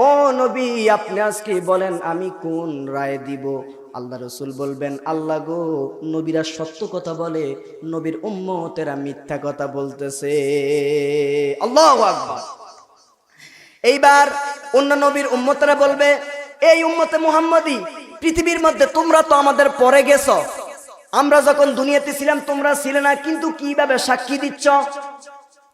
ও নবী, আপনি আজকে বলেন আমি কোন রায় দিব। আল্লাহ রাসূল বলবেন, আল্লাহ গো, নবীরা সত্য কথা বলে, নবীর উম্মতেরা মিথ্যা কথা বলতেছে। আল্লাহু আকবার। এইবার অন্য নবীর উম্মতেরা বলবে, এই উম্মতে মুহাম্মদী, পৃথিবীর মধ্যে তোমরা তো আমাদের পরে গেছো, আমরা যখন দুনিয়াতে ছিলাম তোমরা ছিলে না, কিন্তু কিভাবে সাক্ষী দিচ্ছ?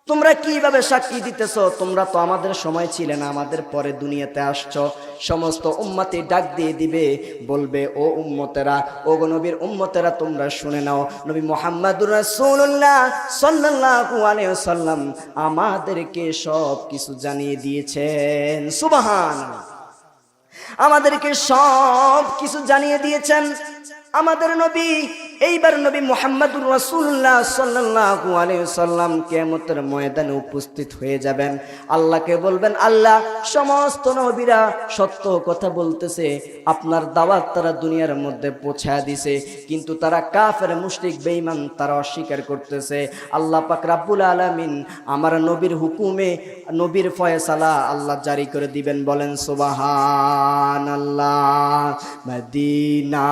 তোমরা কিভাবে সাক্ষী দিতেছ? তোমরা তো আমাদের সময় ছিলে না, আমাদের পরে দুনিয়াতে আসছো। সমস্ত উম্মতে ডাক দিয়ে দিবে, বলবে, ও উম্মতেরা, ও নবীর উম্মতেরা, তোমরা শুনে নাও, নবী মুহাম্মদুর রাসূলুল্লাহ সাল্লাল্লাহু আলাইহি ওয়াসাল্লাম আমাদেরকে সব কিছু জানিয়ে দিয়েছেন। সুবহানাল্লাহ। আমাদেরকে সব কিছু জানিয়ে দিয়েছেন আমাদের নবী। এইবার নবী মুহাম্মদুর রাসূলুল্লাহ সাল্লাল্লাহু আলাইহি ওয়াসাল্লাম কিয়ামতের ময়দানে উপস্থিত হয়ে যাবেন। আল্লাহকে বলবেন, আল্লাহ সমস্ত নবীরা সত্য কথা বলতেছে, আপনার দাওয়াত তারা দুনিয়ার মধ্যে পৌঁছায় দিছে, কিন্তু তারা কাফের মুশরিক বেঈমান, তারা অস্বীকার করতেছে। আল্লাহ পাক রব্বুল আলামিন আমার নবীর হুকুমে, নবীর ফয়সালা আল্লাহ জারি করে দিবেন। বলেন সুবহানাল্লাহ। মদিনা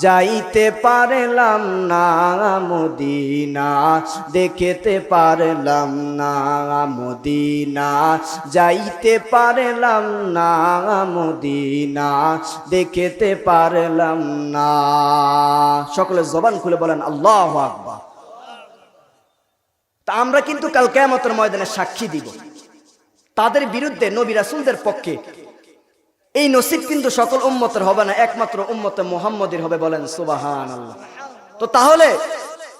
যাইতে পারলাম না, মদিনা দেখিতে পারলাম না, মদিনা যাইতে পারলাম না, মদিনা দেখিতে পারলাম না। সকলে জবান খুলে বলেন আল্লাহু আকবার। তা আমরা কিন্তু কাল কিয়ামতের ময়দানে সাক্ষী দিব তাদের বিরুদ্ধে, নবী রাসূলদের পক্ষে। এই নসিব কিন্তু সকল উম্মতের হবে না, একমাত্র উম্মতে মুহাম্মদীর হবে। বলেন সুবহানাল্লাহ। তো তাহলে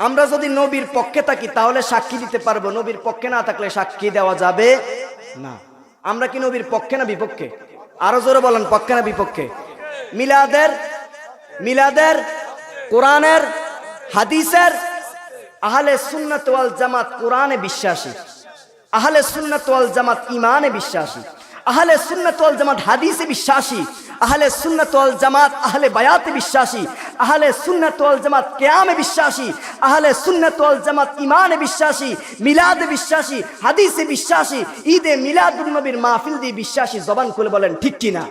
আমরা যদি নবীর পক্ষে থাকি তাহলে সাক্ষী দিতে পারবো, নবীর পক্ষে না থাকলে সাক্ষী দেওয়া যাবে না। আমরা কি নবীর পক্ষে না বিপক্ষে? আরো জোরে বলেন, পক্ষে না বিপক্ষে? মিলাদের, কোরআনের, হাদিসের, আহলে সুন্নাত ওয়াল জামাত কোরআনে বিশ্বাসী, আহলে সুন্নাত ওয়াল জামাত ঈমানে বিশ্বাসী, আহলে সুন্নাত ওয়াল জামাত হাদিসে বিশ্বাসী, আহলে সুন্নাত ওয়াল জামাত আহলে বায়াতে বিশ্বাসী, আহলে সুন্নাত ওয়াল জামাত কিয়ামে বিশ্বাসী, আহলে সুন্নাত ওয়াল জামাত ঈমানে বিশ্বাসী, মিলাদে বিশ্বাসী, হাদিসে বিশ্বাসী, ঈদে মিলাদুন নবীর মাহফিল দিয়ে বিশ্বাসী। জবান খুলে বলেন ঠিক কি না?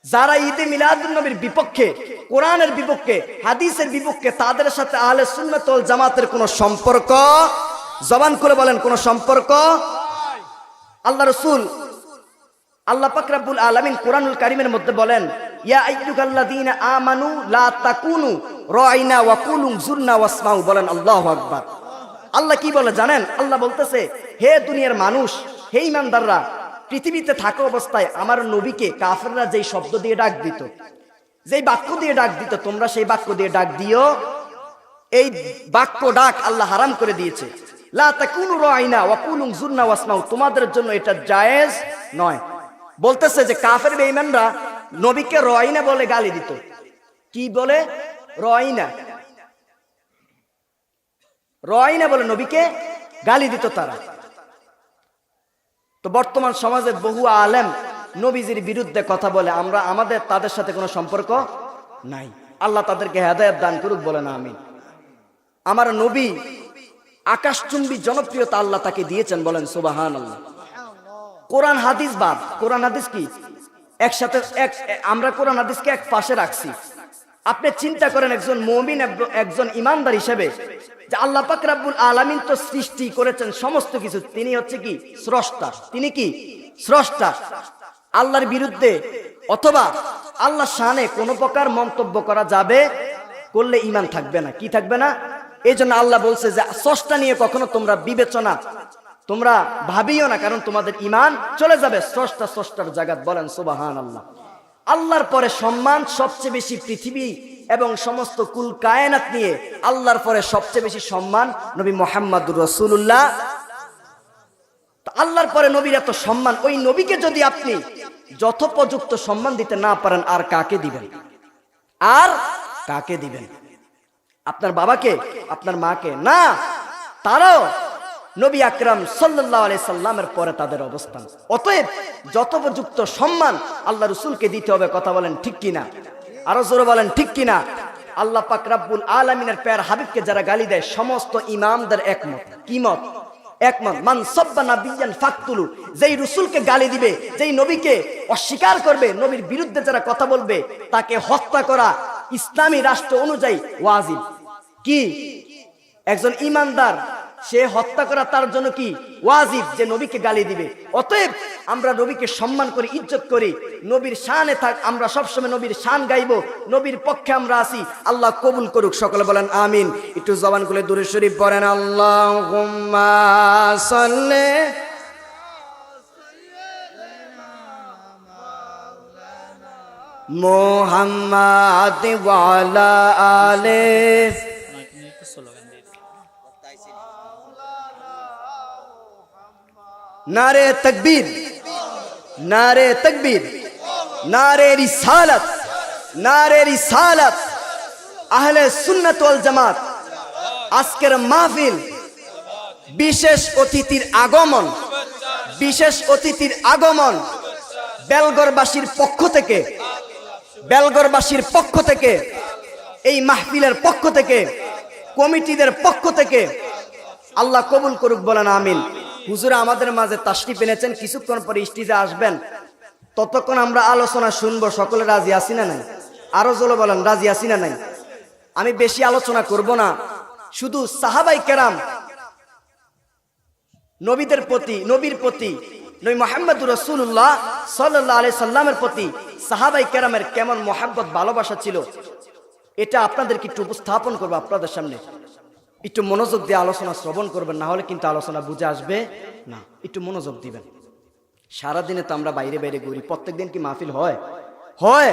যারা ঈদে মিলাদুন নবীর বিপক্ষে, কোরআনের বিপক্ষে, হাদিসের বিপক্ষে, তাদের সাথে আহলে সুন্নাত ওয়াল জামাতের কোনো সম্পর্ক, জবান খুলে বলেন কোনো সম্পর্ক। আল্লাহ রাসূল, আল্লাহ পাক রব্বুল আলামিন কোরআনুল কারীমের মধ্যে বলেন, ইয়া আইয়ুহাল্লাযীনা আমানু লা তাকুনু রাইনা ওয়া কুলু যুরনা ওয়াসমাউ। বলেন আল্লাহু আকবার। আল্লাহ কি বলে জানেন? আল্লাহ বলতেছে, হে দুনিয়ার মানুষ, হে ঈমানদাররা, পৃথিবীতে থাকা অবস্থায় আমার নবীকে কাফেররা যেই শব্দ দিয়ে ডাক দিত, যেই বাক্য দিয়ে ডাক দিত, তোমরা সেই বাক্য দিয়ে ডাক দিও। এই বাক্য ডাক আল্লাহ হারাম করে দিয়েছে। লা তাকুনু রাইনা ওয়া কুলু যুরনা ওয়াসমাউ, তোমাদের জন্য এটা জায়েজ নয়। বলতেছে যে কাফের বেঈমানরা নবীকে রাইনা বলে গালি দিত। কি বলে? রাইনা। রয় না বলে নবীকে গালি দিত তারা। তো বর্তমান সমাজে বহু আলেম নবীজির বিরুদ্ধে কথা বলে, আমরা আমাদের তাদের সাথে কোনো সম্পর্ক নাই। আল্লাহ তাদেরকে হেদায়েত দান করুক, বলে না আমিন। আমার নবী আকাশচুম্বী জনপ্রিয়তা আল্লাহ তাকে দিয়েছেন, বলেন সুবহানাল্লাহ। কোরআন হাদিস বাদ, কোরআন হাদিস কি একসাথে আমরা কোরআন হাদিসকে এক পাশে রাখছি। আপনি চিন্তা করেন একজন মুমিন, একজন ইমানদার হিসেবে, যে আল্লাহ পাক রব্বুল আলামিন তো সৃষ্টি করেছেন সমস্ত কিছু, তিনি হচ্ছে কি স্রষ্টা, তিনি কি স্রষ্টা। আল্লাহর বিরুদ্ধে অথবা আল্লাহর শানে কোনো প্রকার মন্তব্য করা যাবে, করলে ঈমান থাকবে না। কি থাকবে না? এই জন্য আল্লাহ বলছে যে স্রষ্টা নিয়ে কখনো তোমরা বিবেচনা, তোমরা ভাবিও না, কারণ তোমাদের ঈমান চলে যাবে স্রষ্টার জায়গাত, বলেন সুবহানাল্লাহ। আল্লাহর পরে সম্মান সবচেয়ে বেশি, পৃথিবী এবং সমস্ত কুল কায়নাত নিয়ে আল্লাহর পরে সবচেয়ে বেশি সম্মান নবী মুহাম্মদুর রাসূলুল্লাহ। আল্লাহর পরে নবীর এত সম্মান, ওই নবীকে যদি আপনি যথোপযুক্ত সম্মান দিতে না পারেন, আর কাকে দিবেন? আর কাকে দিবেন? আপনার বাবাকে, আপনার মাকে না, তারাও নবী আকরাম সাল্লাল্লাহু আলাইহি সাল্লামের পরে তাদের অবস্থান। অতএব যথোপযুক্ত সম্মান আল্লাহ রাসূলকে দিতে হবে। কথা বলেন ঠিক কিনা? আরো জোরে বলেন ঠিক কিনা? আল্লাহ পাক রব্বুল আলামিনের প্যার হাবিবকে যারা গালি দেয়, সমস্ত ইমামদের একমত। কি মত? একমত। মান সাব্বা নাবিয়ান ফাকতুলু, যেই রাসূলকে গালি দিবে, যেই নবীকে অস্বীকার করবে, নবীর বিরুদ্ধে যারা কথা বলবে, তাকে হত্যা করা ইসলামী রাষ্ট্র অনুযায়ী ওয়াজিব। কি? একজন ইমানদার সে হত্যা করা তার জন্য কি ওয়াজিব, যে নবীকে গালি দিবে। অতএব আমরা নবীকে সম্মান করি, ইজ্জত করি, নবীর শানে থাক, আমরা সবসময় নবীর শান গাইবো, নবীর পক্ষে আমরা আছি। আল্লাহ কবুল করুক, সকলে বলেন আমিন। একটু জবান খুলে দুরূদ শরীফ পড়েন, আল্লাহুম্মা সাল্লি মুহাম্মাদ ওয়া আলা আলিহি। नारे तकबीर, नारे तकबीर, नारे रिसालत, नारे रिसालत। আহলে সুন্নাত ওয়াল জামাত আজকের মাহফিল, বিশেষ অতিথির আগমন, বিশেষ অতিথির আগমন বেলগড়বাসীর পক্ষ থেকে, বেলগড়বাসীর পক্ষ থেকে, এই মাহফিলের পক্ষ থেকে, কমিটিদের পক্ষ থেকে আল্লাহ কবুল করুক, বলেন আমিন। হুজুরা আমাদের মাঝে তাশরিফ এনেছেন, কিছুক্ষণ পরে স্টেজে আসবেন, ততক্ষণ আমরা আলোচনা শুনবো। সকলে রাজি আছি না নাই? আরো জোরে বলেন রাজি আছি না নাই? আমি বেশি আলোচনা করব না, শুধু সাহাবাই কেরাম, নবীদের প্রতি, নবীর প্রতি, নবী মুহাম্মদুর রাসূলুল্লাহ সাল্লাল্লাহু আলাইহি সাল্লামের প্রতি সাহাবাই কেরামের কেমন মহব্বত, ভালোবাসা ছিল, এটা আপনাদেরকে একটু উপস্থাপন করবো আপনাদের সামনে। একটু মনোযোগ দিয়ে আলোচনা শ্রবণ করবেন, না হলে কিন্তু আলোচনা বুঝে আসবে না। একটু মনোযোগ দিবেন। সারাদিনে তো আমরা বাইরে বাইরে ঘুরি, প্রত্যেকদিন কি মাহফিল হয়? হয়।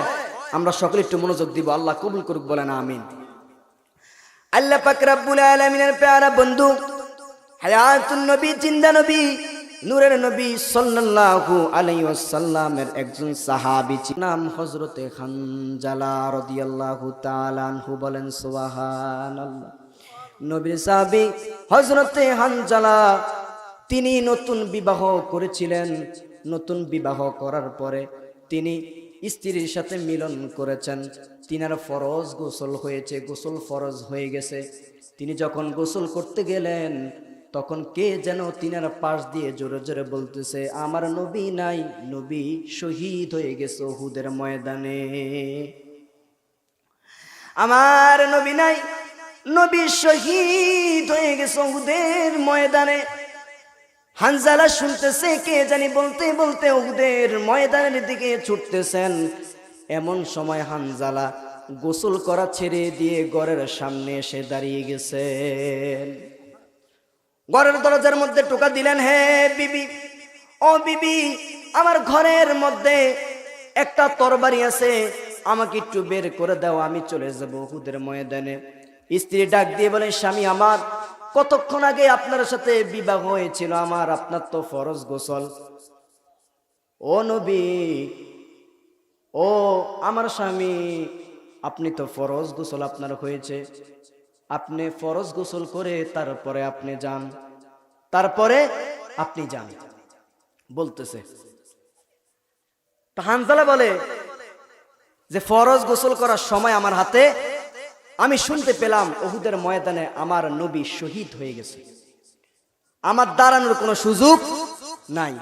আমরা সকলে একটু মনোযোগ দিব। আল্লাহ কবুল করুক, বলেন আমিন। আল্লাহ পাক রব্বুল আলামিনের প্যারা বন্ধু, হায়াতুন নবী, জিন্দা নবী, নূরের নবী সাল্লাল্লাহু আলাইহি ওয়াসাল্লামের একজন সাহাবী, নাম হযরতে হানজালা রাদিয়াল্লাহু তাআলা আনহু, বলেন সুবহানাল্লাহ। নবীর সাহাবী হযরতে হানজালা, তিনি নতুন বিবাহ করেছিলেন। নতুন বিবাহ করার পরে তিনি স্ত্রীর সাথে মিলন করেছেন। তিনার ফরজ গোসল হয়েছে, গোসল ফরজ হয়ে গেছে। তিনি যখন গোসল করতে গেলেন, তখন কে যেন তিনার পাশ দিয়ে জোরে জোরে বলতেছে, আমার নবী নাই, নবী শহীদ হয়ে গেছে উহুদের ময়দানে। আমার নবী নাই, নবী শহীদ হয়ে গেছে উহুদের ময়দানে। হানজালা শুনতেছে, কে জানি বলতে বলতে উহুদের ময়দানের দিকে ছুটতেছেন। এমন সময় হানজালা গোসল করা ছেড়ে দিয়ে ঘরের সামনে এসে দাঁড়িয়ে গেছেন। ঘরের দরজার মধ্যে টোকা দিলেন, হে বিবি, ও বিবি, আমার ঘরের মধ্যে একটা তরবারি আছে, আমাকে একটু বের করে দাও, আমি চলে যাব উহুদের ময়দানে। স্ত্রী ডাক দিয়ে বলেন, স্বামী আমার, কতক্ষণ আগে আপনার সাথে বিবাহ হয়েছিল, আমার আপনার তো ফরজ গোসল। ও নবী, ও আমার স্বামী, আপনি তো ফরজ গোসল আপনার হয়েছে, আপনি ফরজ গোসল করে তারপরে আপনি যান, তারপরে আপনি যান বলতেছে। তো হানজালা বলে যে ফরজ গোসল করার সময় আমার হাতে আমি শুনতে পেলাম উহুদের ময়দানে আমার নবী শহীদ হয়ে গেছে, আমার দাঁড়ানোর কোনো সুযোগ নাই,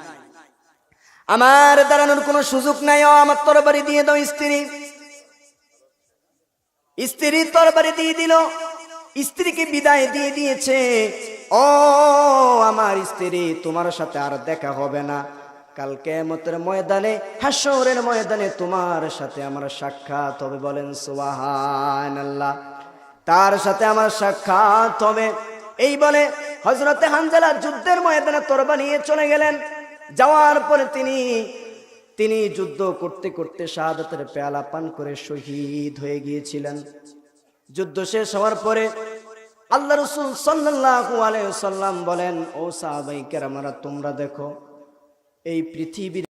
আমার দাঁড়ানোর কোনো সুযোগ নাই। ও আমার তরবারি দিয়ে দাও স্ত্রী। স্ত্রী তরবারি দিয়ে দিল, স্ত্রীকে বিদায় দিয়ে দিয়েছে। ও আমার স্ত্রী, তোমার সাথে আর দেখা হবে না, কাল কিয়ামতের ময়দানে, হাসরের ময়দানে তোমার সাথে আমার সাক্ষাৎ হবে। বলেন সুবহানাল্লাহ। তার সাথে আমার সাক্ষাৎ হবে। এই বলে হযরতে হানজালা যুদ্ধের ময়দানে তরবারি নিয়ে চলে গেলেন। যাওয়ার পরে তিনি যুদ্ধ করতে করতে শাহাদাতের পেয়ালা পান করে শহীদ হয়ে গিয়েছিলেন। যুদ্ধ শেষ হওয়ার পরে আল্লাহ রাসূল সাল্লাল্লাহু আলাইহি ওয়াসাল্লাম বলেন, ও সাহাবায়ে কেরামরা, তোমরা দেখো এই পৃথিবীর